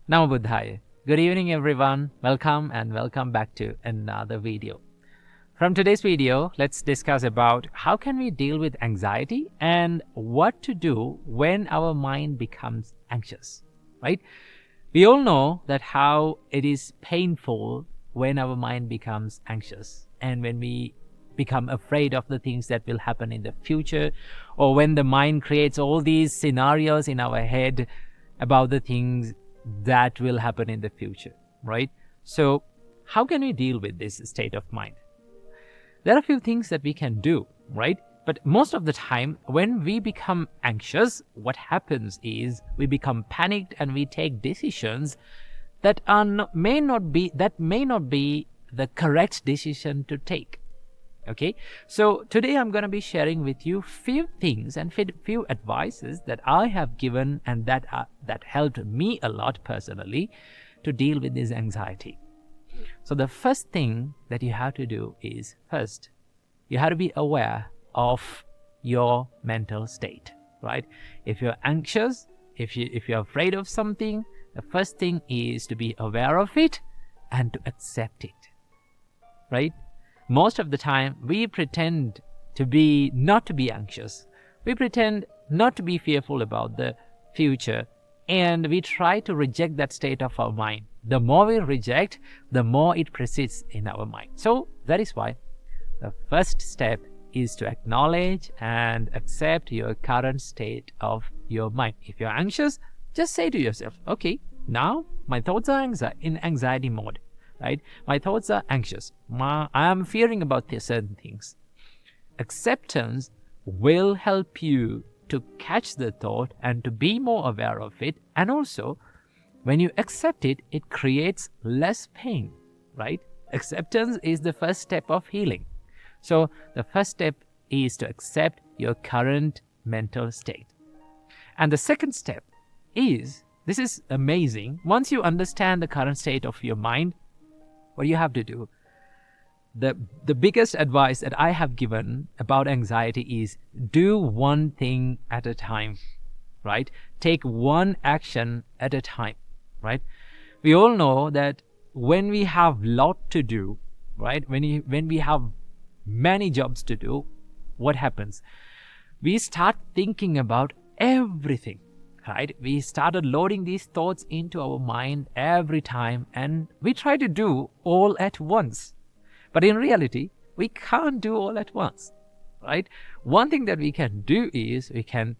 Namo Buddhaya. Good evening everyone. Welcome back to another video. From today's video, let's discuss about how can we deal with anxiety and what to do when our mind becomes anxious, right? We all know that how it is painful when our mind becomes anxious and when we become afraid of the things that will happen in the future, or when the mind creates all these scenarios in our head about the things that will happen in the future, right? So how can we deal with this state of mind? There are a few things that we can do, right? But most of the time when we become anxious, what happens is we become panicked and we take decisions that may not be the correct decision to take. Okay, so today I'm going to be sharing with you few things and few advices that I have given and that helped me a lot personally to deal with this anxiety. So the first thing that you have to do is, first, you have to be aware of your mental state, right? If you're anxious, if you're afraid of something, the first thing is to be aware of it and to accept it, right? Most of the time, we pretend not to be anxious. We pretend not to be fearful about the future, and we try to reject that state of our mind. The more we reject, the more it persists in our mind. So that is why the first step is to acknowledge and accept your current state of your mind. If you're anxious, just say to yourself, okay, now my thoughts are in anxiety mode. Right? My thoughts are anxious. I am fearing about certain things. Acceptance will help you to catch the thought and to be more aware of it. And also, when you accept it, it creates less pain, right? Acceptance is the first step of healing. So the first step is to accept your current mental state. And the second step is, this is amazing. Once you understand the current state of your mind, what you have to do, the biggest advice that I have given about anxiety is do one thing at a time, right? Take one action at a time, right? We all know that when we have lot to do, right? When we have many jobs to do, what happens? We start thinking about everything. Right? We started loading these thoughts into our mind every time, and we try to do all at once. But in reality, we can't do all at once, right? One thing that we can do is we can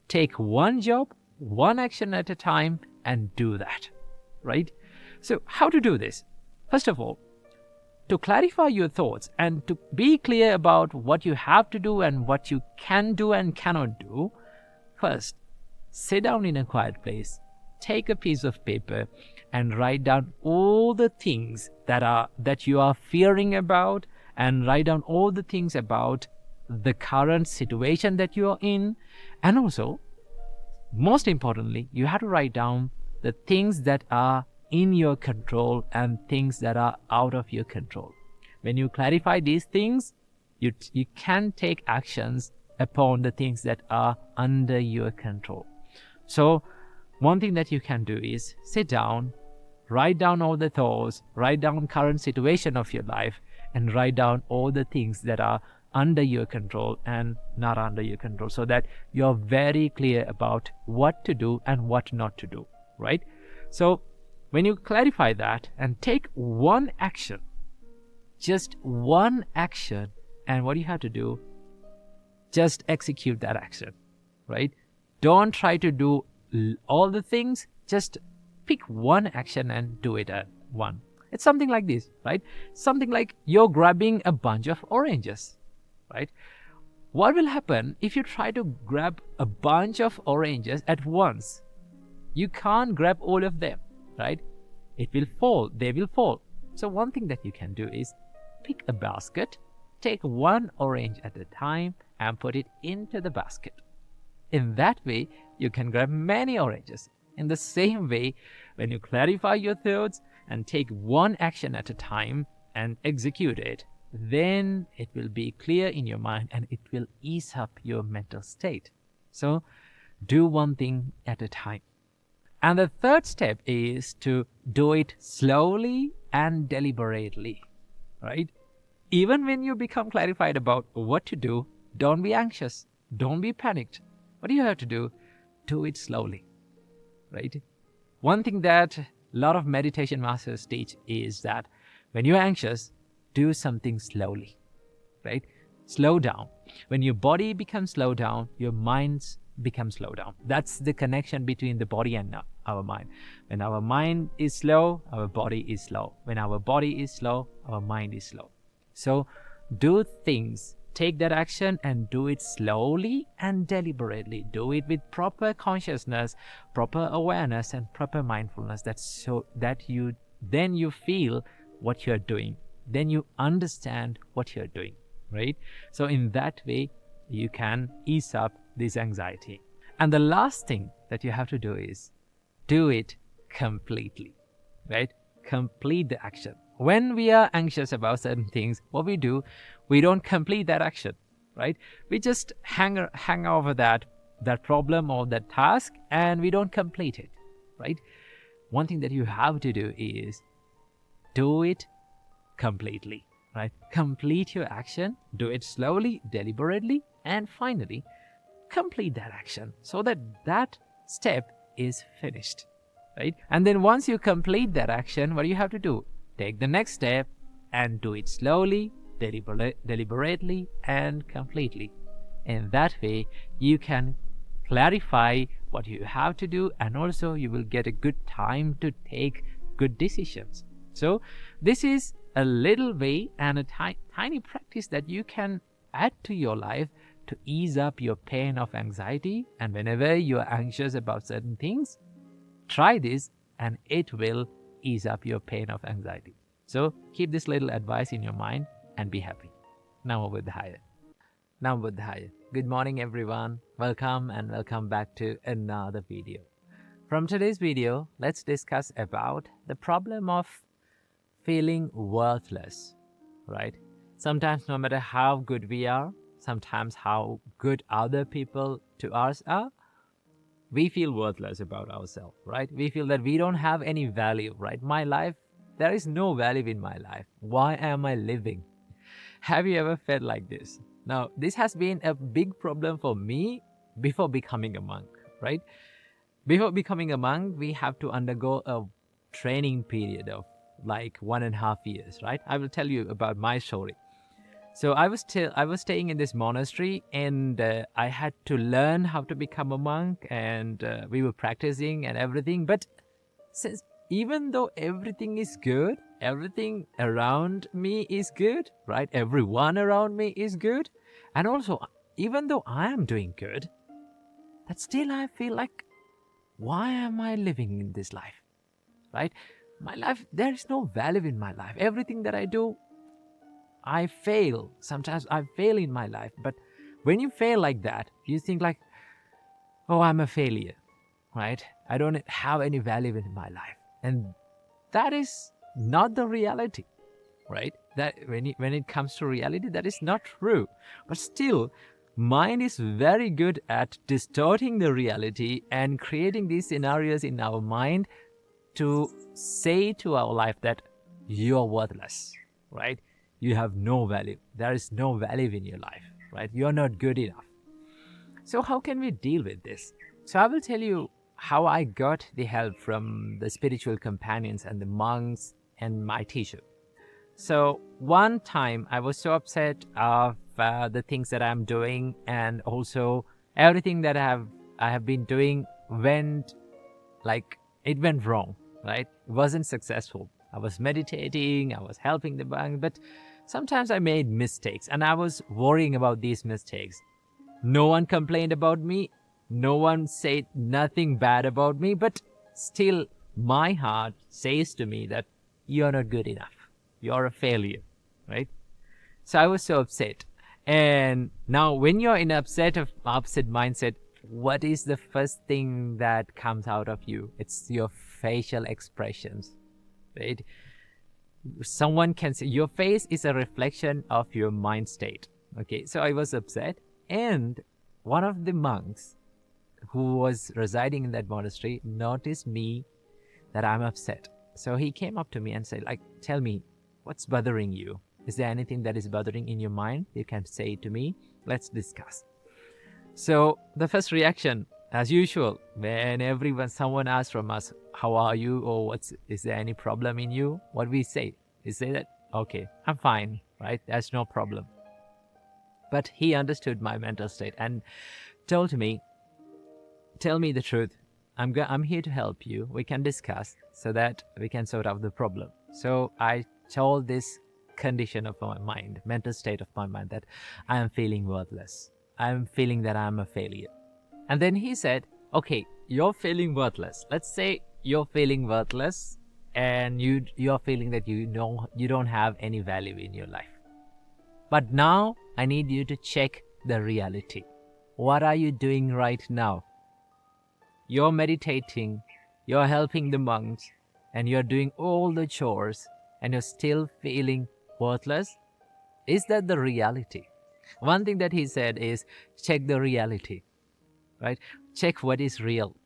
take one job, one action at a time and do that, right? So how to do this? First of all, to clarify your thoughts and to be clear about what you have to do and what you can do and cannot do, first, sit down in a quiet place, take a piece of paper and write down all the things that you are fearing about, and write down all the things about the current situation that you are in. And also, most importantly, you have to write down the things that are in your control and things that are out of your control. When you clarify these things, you can take actions upon the things that are under your control. So one thing that you can do is sit down, write down all the thoughts, write down current situation of your life, and write down all the things that are under your control and not under your control, so that you're very clear about what to do and what not to do, right? So when you clarify that and take one action, just one action, and what you have to do, just execute that action, right? Don't try to do all the things. Just pick one action and do it at one. It's something like this, right? Something like you're grabbing a bunch of oranges, right? What will happen if you try to grab a bunch of oranges at once? You can't grab all of them, right? It will fall. They will fall. So one thing that you can do is pick a basket, take one orange at a time and put it into the basket. In that way, you can grab many oranges. In the same way, when you clarify your thoughts and take one action at a time and execute it, then it will be clear in your mind and it will ease up your mental state. So do one thing at a time. And the third step is to do it slowly and deliberately, right? Even when you become clarified about what to do, don't be anxious, don't be panicked. What do you have to do? Do it slowly, right? One thing that a lot of meditation masters teach is that when you're anxious, do something slowly, right? Slow down. When your body becomes slow down, your minds become slow down. That's the connection between the body and our mind. When our mind is slow, our body is slow. When our body is slow, our mind is slow. So do things, take that action and do it slowly and deliberately. Do it with proper consciousness, proper awareness, and proper mindfulness. That's so that you feel what you're doing. Then you understand what you're doing, right? So in that way, you can ease up this anxiety. And the last thing that you have to do is do it completely, right? Complete the action. When we are anxious about certain things, what we do, we don't complete that action, right? We just hang over that problem or that task, and we don't complete it, right? One thing that you have to do is do it completely, right? Complete your action, do it slowly, deliberately, and finally complete that action so that that step is finished, right? And then once you complete that action, what do you have to do? Take the next step and do it slowly, deliberately, and completely. In that way, you can clarify what you have to do, and also you will get a good time to take good decisions. So this is a little way and a tiny practice that you can add to your life to ease up your pain of anxiety. And whenever you are anxious about certain things, try this and it will ease up your pain of anxiety. So keep this little advice in your mind and be happy. Namo Buddhaya. Namo Buddhaya. Good morning, everyone. Welcome and welcome back to another video. From today's video, let's discuss about the problem of feeling worthless, right? Sometimes no matter how good we are, sometimes how good other people to us are, we feel worthless about ourselves, right? We feel that we don't have any value, right? My life, there is no value in my life. Why am I living? Have you ever felt like this? Now, this has been a big problem for me before becoming a monk, right? Before becoming a monk, we have to undergo a training period of like 1.5 years, right? I will tell you about my story. So I was staying in this monastery, and I had to learn how to become a monk, and we were practicing and everything. But since even though everything is good, everything around me is good, right? Everyone around me is good. And also, even though I am doing good, that still I feel like, why am I living in this life, right? My life, there is no value in my life. Everything that I do, I fail. Sometimes I fail in my life. But when you fail like that, you think like, oh, I'm a failure, right? I don't have any value in my life. And that is not the reality, right? That when it comes to reality, that is not true. But still, mind is very good at distorting the reality and creating these scenarios in our mind to say to our life that you're worthless, right? You have no value. There is no value in your life, right? You're not good enough. So how can we deal with this? So I will tell you how I got the help from the spiritual companions and the monks and my teacher. So one time I was so upset of the things that I'm doing, and also everything that I have been doing went wrong, right? It wasn't successful. I was meditating, I was helping the monk, but sometimes I made mistakes, and I was worrying about these mistakes. No one complained about me. No one said nothing bad about me, but still my heart says to me that you're not good enough. You're a failure, right? So I was so upset. And now when you're in upset mindset, what is the first thing that comes out of you? It's your facial expressions, right? Someone can say your face is a reflection of your mind state. Okay, so I was upset, and one of the monks who was residing in that monastery noticed me that I'm upset. So he came up to me and said, like, tell me, what's bothering you? Is there anything that is bothering in your mind? You can say it to me. Let's discuss. So the first reaction, as usual, when someone asks from us, how are you, or is there any problem in you? What we say is say that, okay, I'm fine, right? There's no problem. But he understood my mental state and told me, tell me the truth. I'm here to help you. We can discuss so that we can sort out the problem. So I told this condition of my mind, mental state of my mind, that I am feeling worthless. I'm feeling that I'm a failure. And then he said, okay, you're feeling worthless. Let's say you're feeling worthless and you're feeling that you don't have any value in your life. But now I need you to check the reality. What are you doing right now? You're meditating, you're helping the monks, and you're doing all the chores, and you're still feeling worthless? Is that the reality? One thing that he said is, check the reality, right? Check what is real.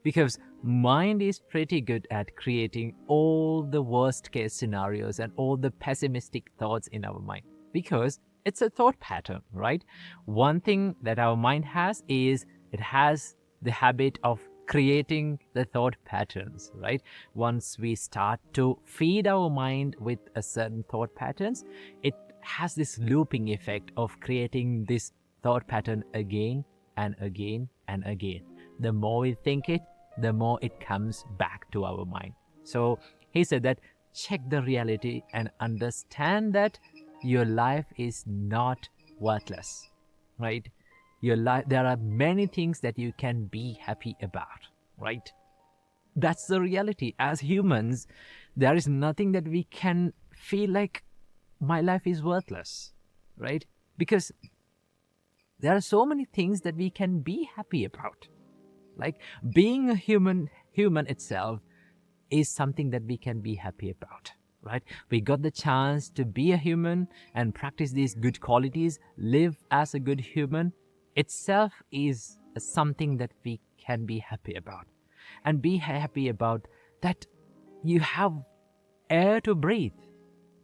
Because mind is pretty good at creating all the worst case scenarios and all the pessimistic thoughts in our mind. Because it's a thought pattern, right? One thing that our mind has is, it has the habit of creating the thought patterns, right? Once we start to feed our mind with a certain thought patterns, it has this looping effect of creating this thought pattern again and again and again. The more we think it, the more it comes back to our mind. So he said that check the reality and understand that your life is not worthless, right? Your life, there are many things that you can be happy about, right? That's the reality. As humans, there is nothing that we can feel like my life is worthless, right? Because there are so many things that we can be happy about. Like being a human itself is something that we can be happy about, right? We got the chance to be a human and practice these good qualities, live as a good human itself is something that we can be happy about. And be happy about that you have air to breathe,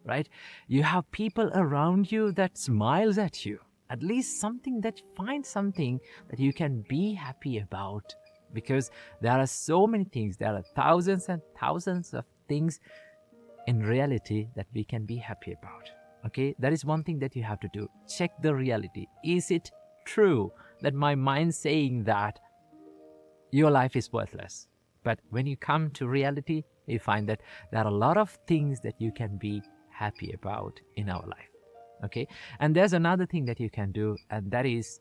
right? You have people around you that smiles at you. At least something that find something that you can be happy about. Because there are so many things, there are thousands and thousands of things in reality that we can be happy about. Okay, that is one thing that you have to do. Check the reality. Is it true that my mind saying that your life is worthless? But when you come to reality, you find that there are a lot of things that you can be happy about in our life. Okay, and there's another thing that you can do, and that is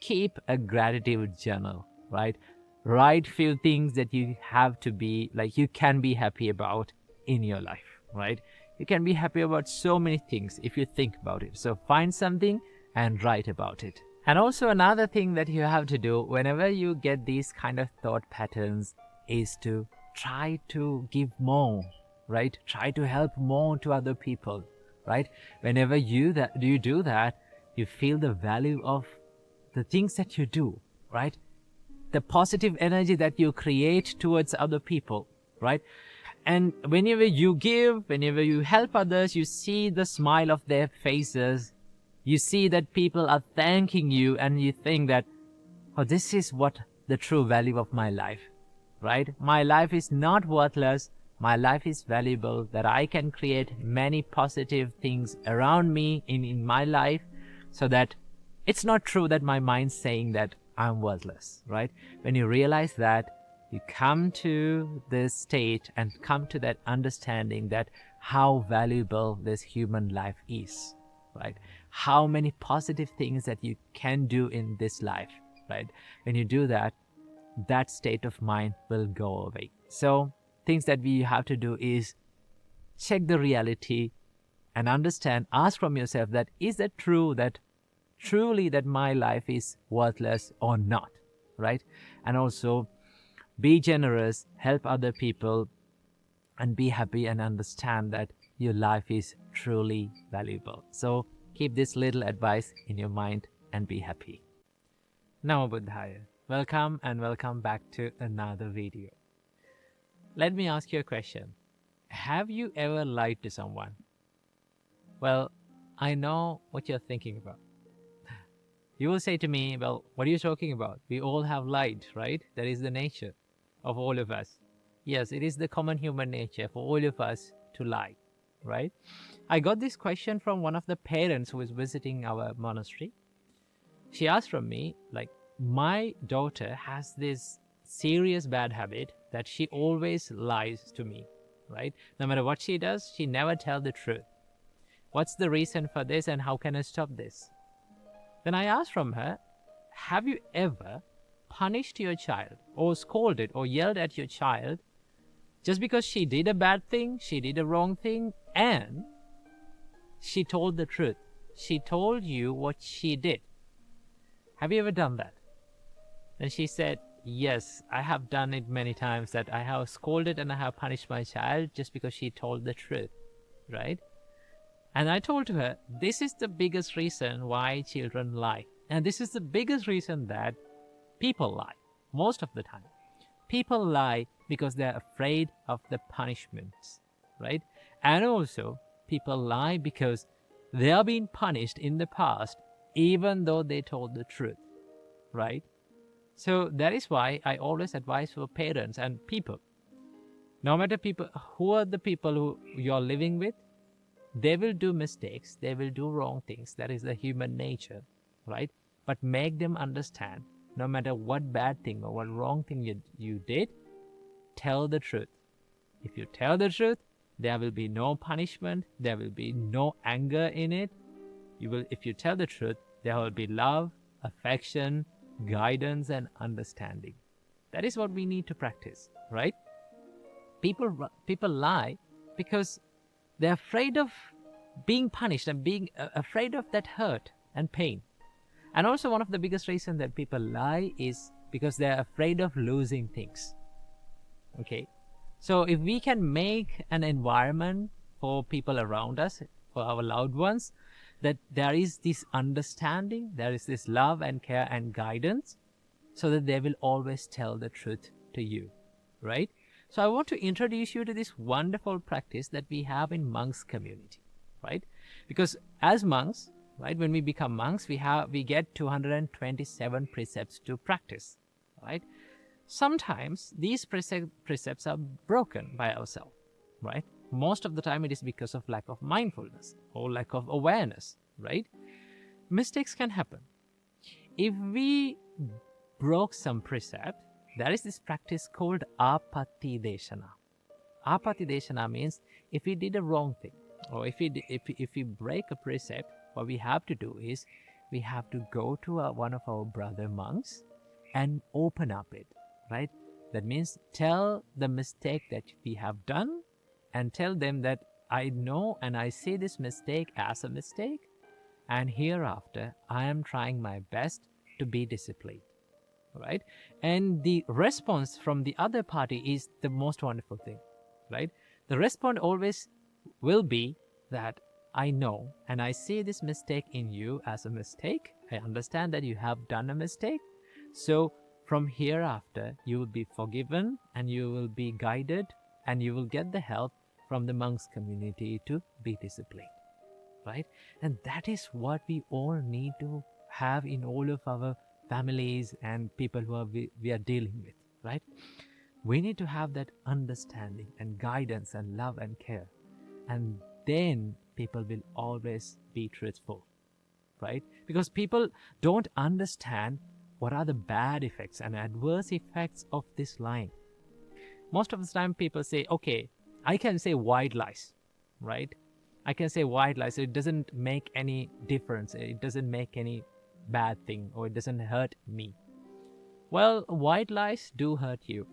keep a gratitude journal, right? Write few things that you have to be like you can be happy about in your life, right? You can be happy about so many things if you think about it. So find something and write about it. And also another thing that you have to do whenever you get these kind of thought patterns is to try to give more, right? Try to help more to other people, right? Whenever you do that, you feel the value of the things that you do, right? The positive energy that you create towards other people, right? And whenever you give, whenever you help others, you see the smile of their faces. You see that people are thanking you, and you think that, oh, this is what the true value of my life, right? My life is not worthless. My life is valuable, that I can create many positive things around me in my life, so that it's not true that my mind's saying that I'm worthless, right? When you realize that, you come to this state and come to that understanding that how valuable this human life is, right? How many positive things that you can do in this life, right? When you do that, that state of mind will go away. So things that we have to do is check the reality and understand, ask from yourself that, is that true, that truly that my life is worthless or not, right? And also be generous, help other people, and be happy and understand that your life is truly valuable. So keep this little advice in your mind and be happy. Namo Buddhaya. Welcome and welcome back to another video. Let me ask you a question. Have you ever lied to someone? Well, I know what you're thinking about. You will say to me, well, what are you talking about? We all have lied, right? That is the nature of all of us. Yes, it is the common human nature for all of us to lie, right? I got this question from one of the parents who was visiting our monastery. She asked from me, like, my daughter has this serious bad habit that she always lies to me, right? No matter what she does, she never tells the truth. What's the reason for this and how can I stop this? Then I asked from her, have you ever punished your child or scolded or yelled at your child just because she did a bad thing, she did a wrong thing, and she told the truth? She told you what she did. Have you ever done that? And she said, yes, I have done it many times, that I have scolded and I have punished my child just because she told the truth, right? And I told her, this is the biggest reason why children lie. And this is the biggest reason that people lie, most of the time. People lie because they're afraid of the punishments, right? And also, people lie because they are being punished in the past, even though they told the truth, right? So that is why I always advise for parents and people. No matter people, who are the people who you're living with, they will do mistakes, they will do wrong things. That is the human nature, right? But make them understand, no matter what bad thing or what wrong thing you did, tell the truth. If you tell the truth, there will be no punishment, there will be no anger in it. If you tell the truth, there will be love, affection, guidance, and understanding. That is what we need to practice, right? People lie because they're afraid of being punished and being afraid of that hurt and pain. And also, one of the biggest reasons that people lie is because they're afraid of losing things. Okay, so if we can make an environment for people around us, for our loved ones, that there is this understanding, there is this love and care and guidance, so that they will always tell the truth to you, right? So I want to introduce you to this wonderful practice that we have in monks community, right? Because as monks, right, when we become monks, we get 227 precepts to practice, right? Sometimes these precepts are broken by ourselves, right? Most of the time it is because of lack of mindfulness or lack of awareness, right? Mistakes can happen. If we broke some precept, there is this practice called apati deshana. Apati deshana means if we did a wrong thing, or if we break a precept, what we have to do is we have to go to one of our brother monks and open up it, right? That means tell the mistake that we have done and tell them that I know and I see this mistake as a mistake, and hereafter I am trying my best to be disciplined, right? And the response from the other party is the most wonderful thing, right? The response always will be that I know and I see this mistake in you as a mistake. I understand that you have done a mistake. So from hereafter, you will be forgiven and you will be guided and you will get the help from the monks community to be disciplined, right? And that is what we all need to have in all of our families and people who we are dealing with, right? We need to have that understanding and guidance and love and care. And then people will always be truthful, right? Because people don't understand what are the bad effects and adverse effects of this lying. Most of the time people say, okay, I can say white lies, right? I can say white lies. It doesn't make any difference. It doesn't make any bad thing, or it doesn't hurt me. Well, white lies do hurt you,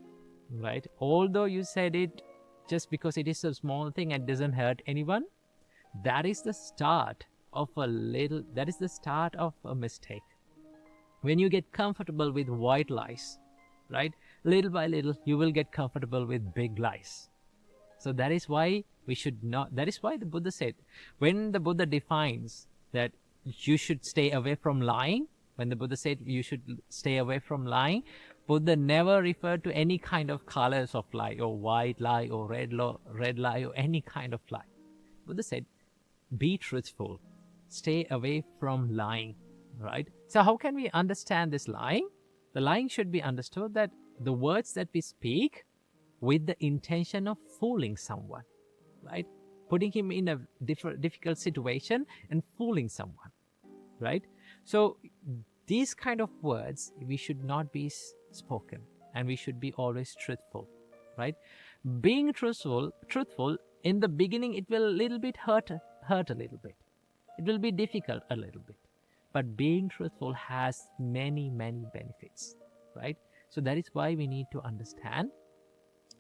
right? Although you said it just because it is a small thing and doesn't hurt anyone, that is the start of a mistake. When you get comfortable with white lies, right, little by little you will get comfortable with big lies. So that is why we should not, that is why the Buddha said, when the Buddha defines that you should stay away from lying, When the Buddha said you should stay away from lying, Buddha never referred to any kind of colors of lie, or white lie, or red lie, or any kind of lie. Buddha said, be truthful, stay away from lying, right? So how can we understand this lying? The lying should be understood that the words that we speak with the intention of fooling someone, right? Putting him in a difficult situation and fooling someone, right? So these kind of words, we should not be spoken, and we should be always truthful, right? Being truthful in the beginning, it will a little bit hurt a little bit. It will be difficult a little bit. But being truthful has many benefits, right? So that is why we need to understand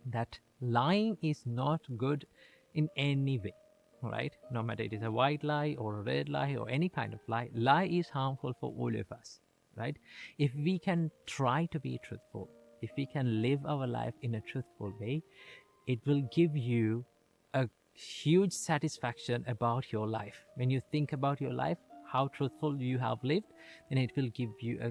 that lying is not good in any way, right? No matter it is a white lie or a red lie or any kind of lie, lie is harmful for all of us, right? If we can try to be truthful, if we can live our life in a truthful way, it will give you a huge satisfaction about your life. When you think about your life, how truthful you have lived, then it will give you a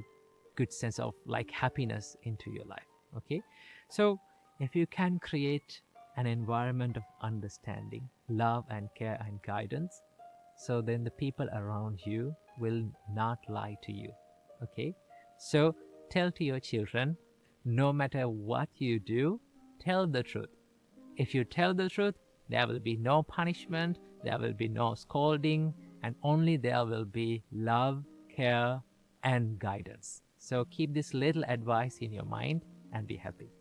good sense of like happiness into your life. Okay, so if you can create an environment of understanding, love and care and guidance, so then the people around you will not lie to you. Okay, so tell to your children, no matter what you do, tell the truth. If you tell the truth, there will be no punishment, there will be no scolding, and only there will be love, care, and guidance. So keep this little advice in your mind and be happy.